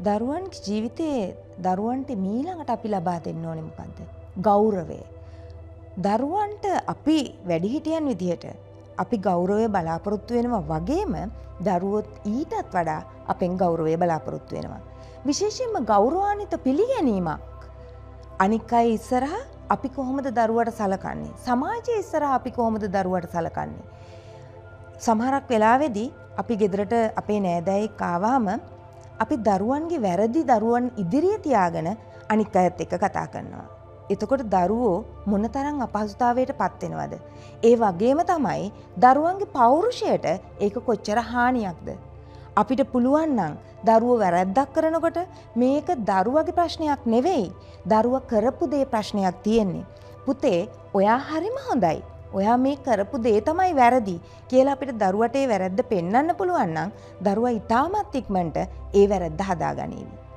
දරුවන්ගේ ජීවිතයේ දරුවන්ට මීළඟට අපි ලබා දෙන්න ඕනේ මොකද්ද? ගෞරවය. දරුවන්ට අපි වැඩිහිටියන් විදිහට අපි ගෞරවය බලාපොරොත්තු වෙනවා වගේම දරුවොත් ඊටත් වඩා අපෙන් ගෞරවය බලාපොරොත්තු වෙනවා. විශේෂයෙන්ම ගෞරවාන්විත පිළිගැනීමක් අනික් අය ඉස්සරහා අපි කොහොමද දරුවට සලකන්නේ? සමාජයේ ඉස්සරහා අපි කොහොමද දරුවට සලකන්නේ? සමහරක් වෙලාවෙදී අපි ගෙදරට අපේ නෑදෑයෙක් ආවම අපි දරුවන්ගේ වැරදි දරුවන් ඉදිරියේ තියාගෙන අනික් අයත් එක්ක කතා කරනවා. එතකොට දරුවෝ මොනතරම් අපහසුතාවයට පත් වෙනවද? ඒ වගේම තමයි දරුවන්ගේ පෞරුෂයට ඒක කොච්චර හානියක්ද? අපිට පුළුවන් නම් දරුවෝ වැරැද්දක් කරනකොට මේක දරුවගේ ප්‍රශ්නයක් නෙවෙයි. දරුවා කරපු දේ ප්‍රශ්නයක් තියෙන්නේ. පුතේ, ඔයා හරිම හොඳයි. ඔයා මේ කරපු දේ තමයි වැරදි කියලා අපිට දරුවට ඒ වැරද්ද පෙන්වන්න පුළුවන් නම් දරුවා ඊටමත් ඉක්මනට ඒ වැරද්ද හදාගනීවි.